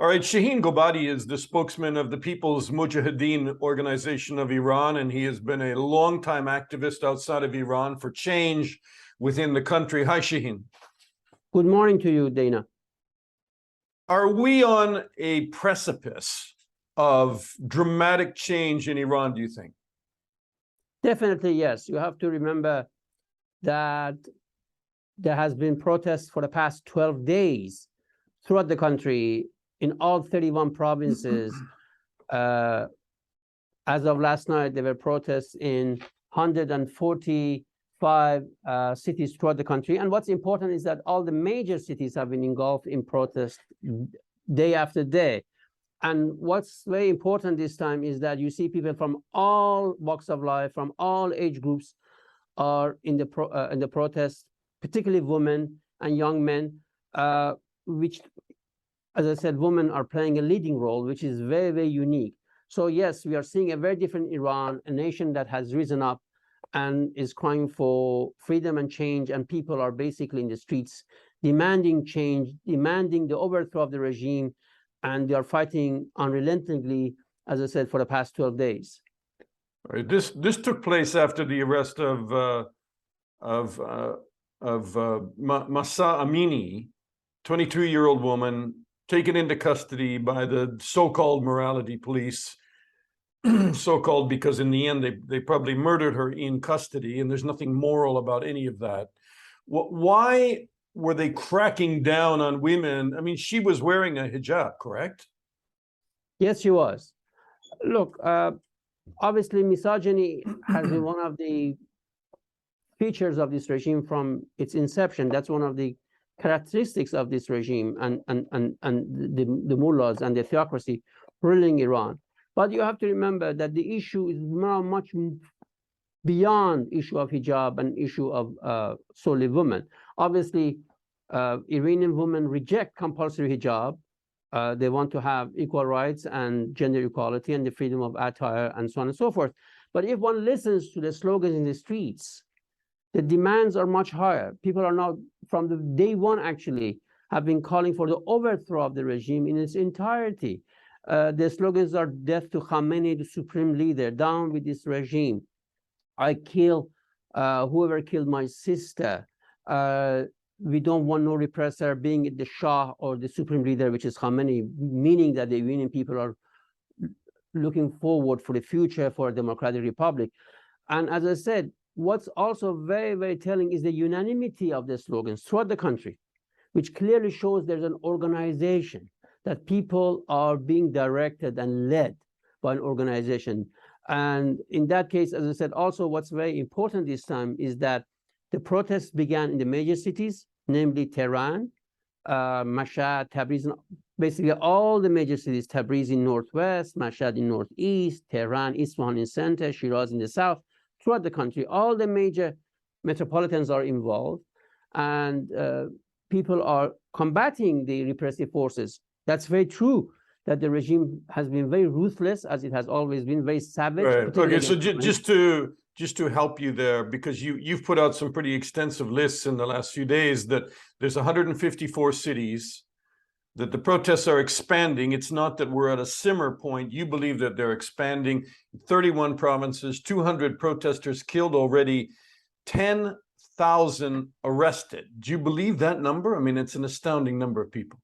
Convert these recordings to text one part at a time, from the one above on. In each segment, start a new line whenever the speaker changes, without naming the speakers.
All right, Shahin Gobadi is the spokesman of the People's Mujahideen Organization of Iran, and he has been a longtime activist outside of Iran for change within the country. Hi, Shahin.
Good morning to you, Dana.
Are we on a precipice of dramatic change in Iran, do you think?
Definitely, yes. You have to remember that there has been protests for the past 12 days throughout the country in all 31 provinces. As of last night, there were protests in 145 cities throughout the country. And what's important is that all the major cities have been engulfed in protest day after day. And what's very important this time is that you see people from all walks of life, from all age groups, are in the protests, particularly women and young men, which, as I said, women are playing a leading role, which is very, very unique. So yes, we are seeing a very different Iran, a nation that has risen up and is crying for freedom and change, and people are basically in the streets demanding change, demanding the overthrow of the regime, and they are fighting unrelentingly, as I said, for the past 12 days.
All right. This took place after the arrest of Mahsa Amini, 22-year-old woman taken into custody by the so-called morality police, so-called because in the end they probably murdered her in custody, and there's nothing moral about any of that. Why were they cracking down on women? I mean, she was wearing a hijab, correct?
Yes, she was. Look, obviously misogyny has been one of the features of this regime from its inception. That's one of the characteristics of this regime and the mullahs and the theocracy ruling Iran. But you have to remember that the issue is now much beyond issue of hijab and issue of solely women. Obviously, Iranian women reject compulsory hijab. They want to have equal rights and gender equality and the freedom of attire and so on and so forth. But if one listens to the slogans in the streets, the demands are much higher. People are now, from the day one actually, have been calling for the overthrow of the regime in its entirety. The slogans are death to Khamenei, the supreme leader, down with this regime. I kill whoever killed my sister. We don't want no repressor, being the Shah or the supreme leader, which is Khamenei, meaning that the Iranian people are looking forward for the future for a democratic republic. And as I said, what's also very, very telling is the unanimity of the slogans throughout the country, which clearly shows there's an organization, that people are being directed and led by an organization. And in that case, as I said, also what's very important this time is that the protests began in the major cities, namely Tehran, Mashhad, Tabriz, basically all the major cities, Tabriz in northwest, Mashhad in northeast, Tehran, Isfahan in center, Shiraz in the south, throughout the country. All the major metropolitans are involved, and people are combating the repressive forces. That's very true, that the regime has been very ruthless, as it has always been, very savage.
Right. Okay, so just to help you there, because you've put out some pretty extensive lists in the last few days, that there's 154 cities, that the protests are expanding. It's not that we're at a simmer point. You believe that they're expanding. 31 provinces, 200 protesters killed already, 10,000 arrested. Do you believe that number? I mean, it's an astounding number of people.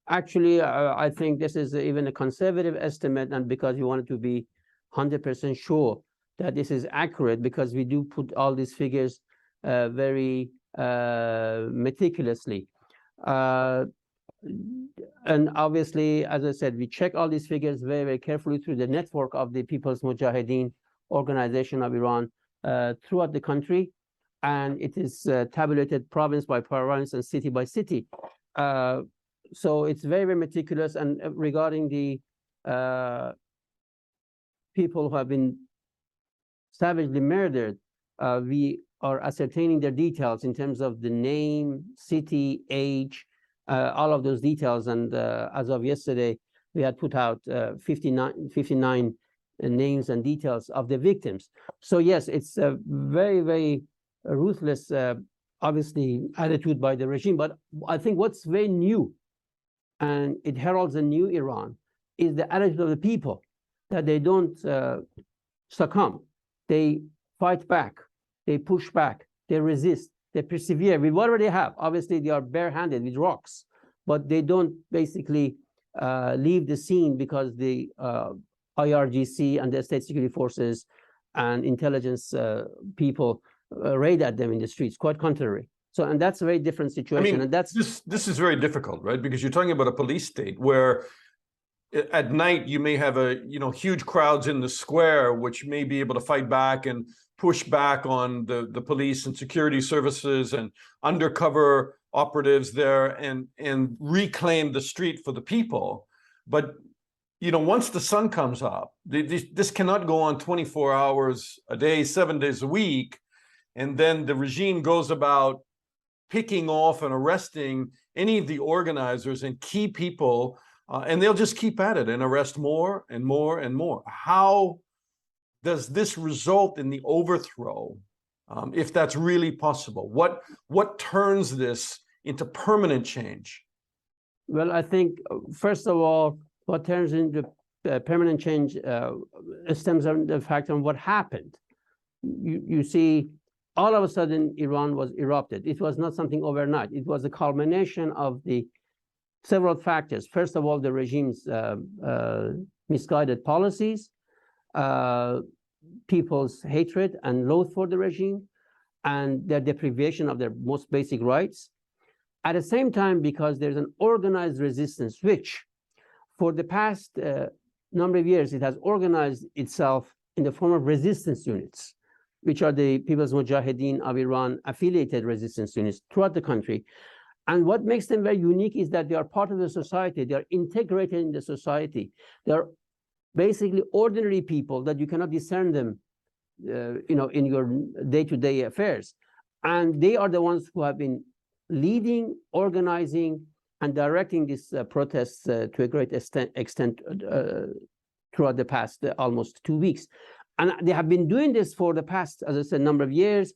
Actually, I think this is even a conservative estimate, and because we wanted to be 100% sure that this is accurate, because we do put all these figures very meticulously. And obviously, as I said, we check all these figures very, very carefully through the network of the People's Mujahideen Organization of Iran throughout the country. And it is tabulated province by province and city by city. So it's very, very meticulous. And regarding the people who have been savagely murdered, we are ascertaining their details in terms of the name, city, age, all of those details. And as of yesterday, we had put out 59 names and details of the victims. So yes, it's a very, very ruthless, obviously, attitude by the regime. But I think what's very new and it heralds a new Iran, is the attitude of the people, that they don't succumb. They fight back, they push back, they resist, they persevere with whatever they have. Obviously, they are barehanded with rocks, but they don't basically leave the scene because the IRGC and the state security forces and intelligence people raid at them in the streets. Quite contrary. So, and that's a very different situation.
I mean,
and that's
this is very difficult, right? Because you're talking about a police state where at night you may have huge crowds in the square, which may be able to fight back and push back on the police and security services and undercover operatives there and reclaim the street for the people. But once the sun comes up, this cannot go on 24 hours a day, 7 days a week, and then the regime goes about picking off and arresting any of the organizers and key people, and they'll just keep at it and arrest more and more and more. How does this result in the overthrow, if that's really possible? What turns this into permanent change?
Well, I think, first of all, what turns into permanent change stems from the fact of what happened. You see, all of a sudden, Iran was erupted. It was not something overnight. It was a culmination of the several factors. First of all, the regime's misguided policies, people's hatred and loathe for the regime, and their deprivation of their most basic rights. At the same time, because there's an organized resistance, which for the past number of years, it has organized itself in the form of resistance units, which are the People's Mujahideen of Iran affiliated resistance units throughout the country. And what makes them very unique is that they are part of the society. They are integrated in the society. They are basically ordinary people that you cannot discern them, in your day-to-day affairs. And they are the ones who have been leading, organizing, and directing these protests to a great extent throughout the past almost 2 weeks. And they have been doing this for the past, as I said, number of years.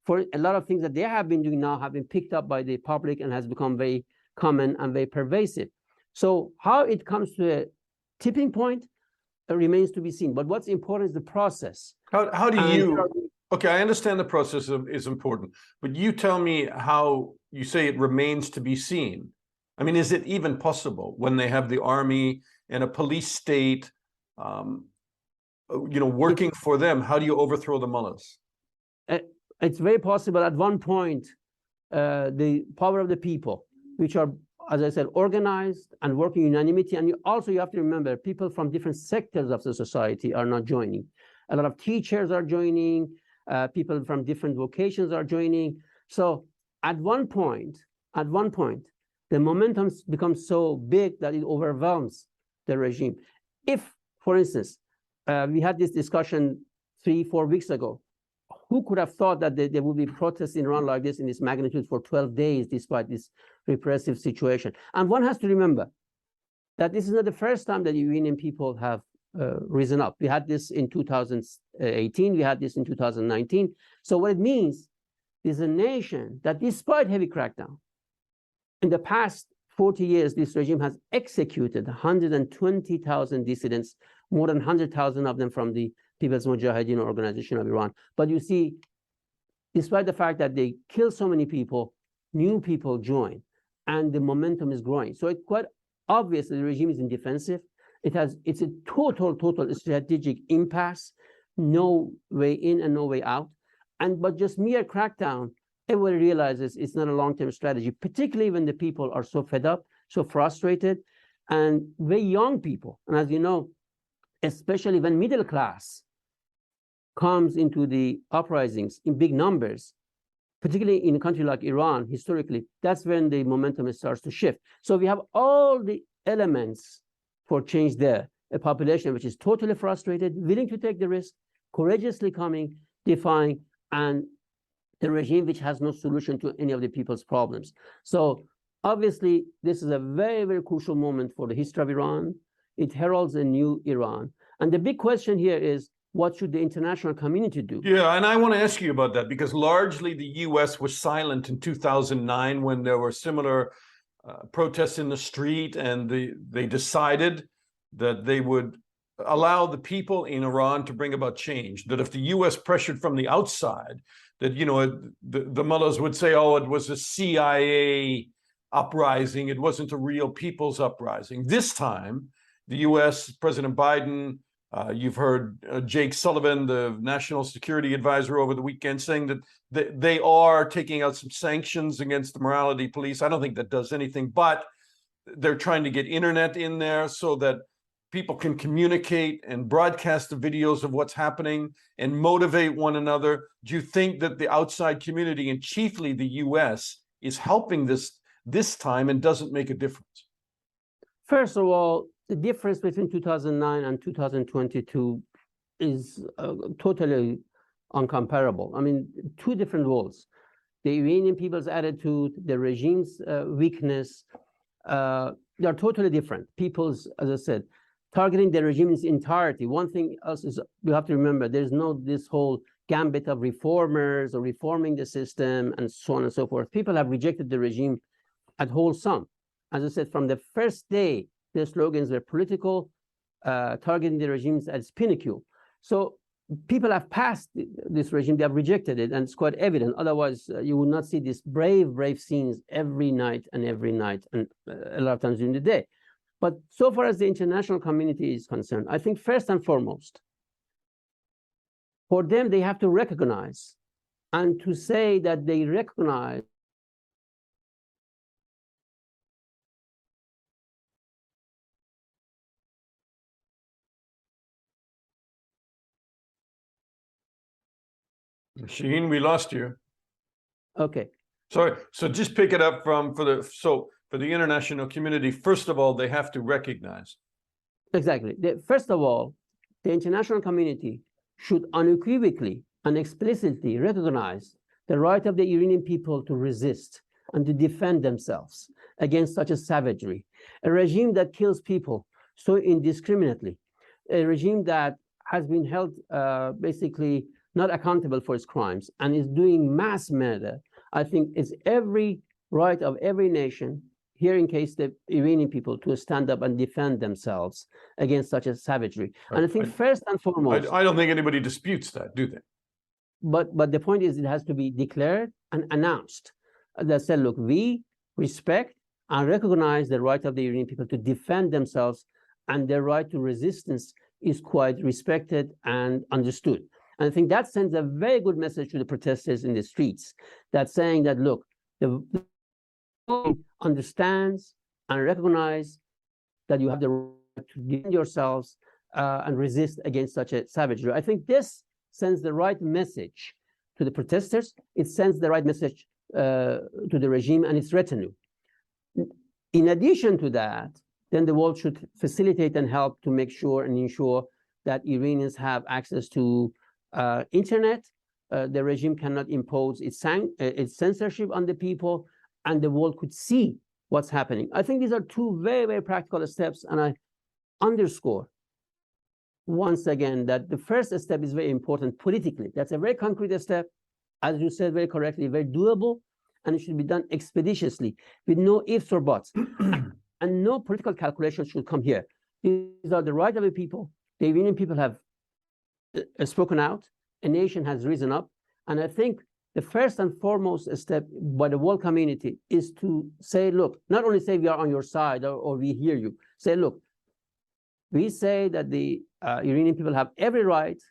For a lot of things that they have been doing now have been picked up by the public and has become very common and very pervasive. So how it comes to a tipping point remains to be seen. But what's important is the process.
How do you... Okay, I understand the process is important, but you tell me how you say it remains to be seen. I mean, is it even possible when they have the army and a police state, working for them? How do you overthrow the mullahs?
It's very possible. At one point, the power of the people, which are, as I said, organized and working in unanimity. And you have to remember, people from different sectors of the society are not joining. A lot of teachers are joining. People from different vocations are joining. So at one point, the momentum becomes so big that it overwhelms the regime. If, for instance, we had this discussion 3-4 weeks ago, who could have thought that there would be protests in Iran like this in this magnitude for 12 days, despite this repressive situation? And one has to remember that this is not the first time that the Iranian people have risen up. We had this in 2018, we had this in 2019. So what it means is a nation that, despite heavy crackdown, in the past 40 years, this regime has executed 120,000 dissidents, more than 100,000 of them from the People's Mujahideen Organization of Iran. But you see, despite the fact that they kill so many people, new people join, and the momentum is growing. So it's quite obvious that the regime is in defensive. It's a total strategic impasse, no way in and no way out. But just mere crackdown, everybody realizes it's not a long-term strategy, particularly when the people are so fed up, so frustrated, and very young people. And as you know, especially when middle class comes into the uprisings in big numbers, particularly in a country like Iran, historically, that's when the momentum starts to shift. So we have all the elements for change there. A population which is totally frustrated, willing to take the risk, courageously coming, defying, and the regime which has no solution to any of the people's problems. So obviously, this is a very, very crucial moment for the history of Iran. It heralds a new Iran. And the big question here is, what should the international community do?
Yeah, and I want to ask you about that, because largely the US was silent in 2009 when there were similar protests in the street, and they decided that they would allow the people in Iran to bring about change. That if the U.S. pressured from the outside, that the mullahs would say, "Oh, it was a CIA uprising. It wasn't a real people's uprising." This time, the U.S. President Biden. You've heard Jake Sullivan, the national security advisor, over the weekend saying that they are taking out some sanctions against the morality police. I don't think that does anything, but they're trying to get internet in there so that people can communicate and broadcast the videos of what's happening and motivate one another. Do you think that the outside community, and chiefly the U.S., is helping this time and doesn't make a difference?
First of all, the difference between 2009 and 2022 is totally uncomparable. I mean, two different worlds. The Iranian people's attitude, the regime's weakness, they're totally different. People's, as I said, targeting the regime in its entirety. One thing else is you have to remember, there's no this whole gambit of reformers or reforming the system and so on and so forth. People have rejected the regime at whole sum. As I said, from the first day, their slogans were political, targeting the regimes as pinnacle. So people have passed this regime, they have rejected it, and it's quite evident. Otherwise, you would not see these brave scenes every night, and a lot of times during the day. But so far as the international community is concerned, I think first and foremost, for them, they have to recognize, and to say that they recognize
Shahin, we lost you.
Okay.
Sorry. So just pick it up for the international community. First of all, they have to recognize.
Exactly. First of all, the international community should unequivocally and explicitly recognize the right of the Iranian people to resist and to defend themselves against such a savagery, a regime that kills people so indiscriminately, a regime that has been held basically not accountable for its crimes and is doing mass murder. I think it's every right of every nation, here in case the Iranian people, to stand up and defend themselves against such a savagery. And I think first and foremost,
I don't think anybody disputes that, do they?
But the point is, it has to be declared and announced. That said, look, we respect and recognize the right of the Iranian people to defend themselves, and their right to resistance is quite respected and understood. And I think that sends a very good message to the protesters in the streets, that saying that, look, the understands and recognize that you have the right to defend yourselves and resist against such a savagery. I think this sends the right message to the protesters. It sends the right message to the regime and its retinue. In addition to that, then the world should facilitate and help to make sure and ensure that Iranians have access to internet. The regime cannot impose its censorship on the people, and the world could see what's happening. I think these are two very practical steps, and I underscore once again that the first step is very important politically. That's a very concrete step, as you said very correctly, very doable, and it should be done expeditiously with no ifs or buts. And no political calculation should come here. These are the right of the people. The Iranian people have spoken out. A nation has risen up. And I think the first and foremost step by the world community is to say, look, not only say we are on your side or we hear you, say, look, we say that the Iranian people have every right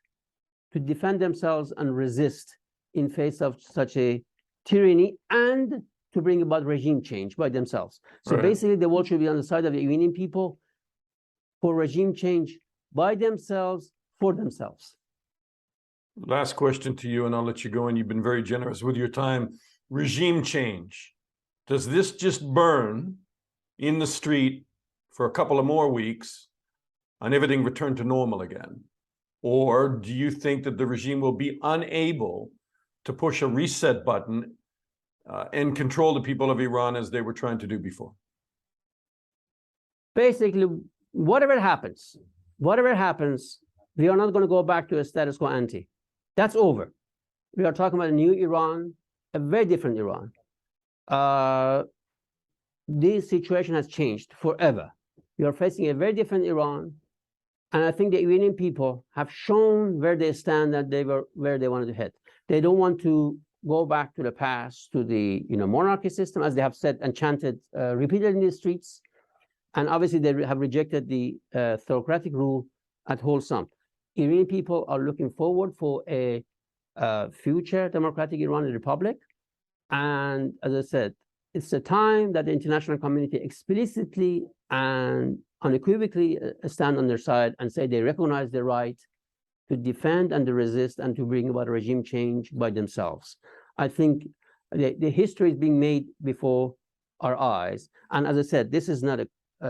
to defend themselves and resist in face of such a tyranny, and to bring about regime change by themselves. So basically, the world should be on the side of the Iranian people for regime change by themselves, for themselves.
Last question to you, and I'll let you go, and you've been very generous with your time. Regime change. Does this just burn in the street for a couple of more weeks and everything return to normal again? Or do you think that the regime will be unable to push a reset button and control the people of Iran as they were trying to do before?
Basically, whatever happens, we are not going to go back to a status quo ante. That's over. We are talking about a new Iran, a very different Iran. this situation has changed forever. We are facing a very different Iran. And I think the Iranian people have shown where they stand and where they wanted to head. They don't want to go back to the past, to the monarchy system, as they have said and chanted repeatedly in the streets. And obviously, they have rejected the theocratic rule at wholesome. Iranian people are looking forward for a future democratic Iranian republic. And as I said, it's a time that the international community explicitly and unequivocally stand on their side and say they recognize the right to defend and to resist and to bring about a regime change by themselves. I think the history is being made before our eyes. And as I said, this is not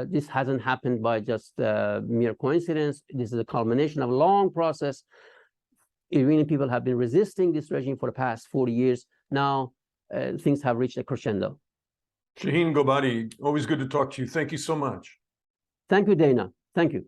this hasn't happened by just mere coincidence. This is a culmination of a long process. Iranian people have been resisting this regime for the past 40 years. Now things have reached a crescendo.
Shahin Gobadi, always good to talk to you. Thank you so much.
Thank you, Dana. Thank you.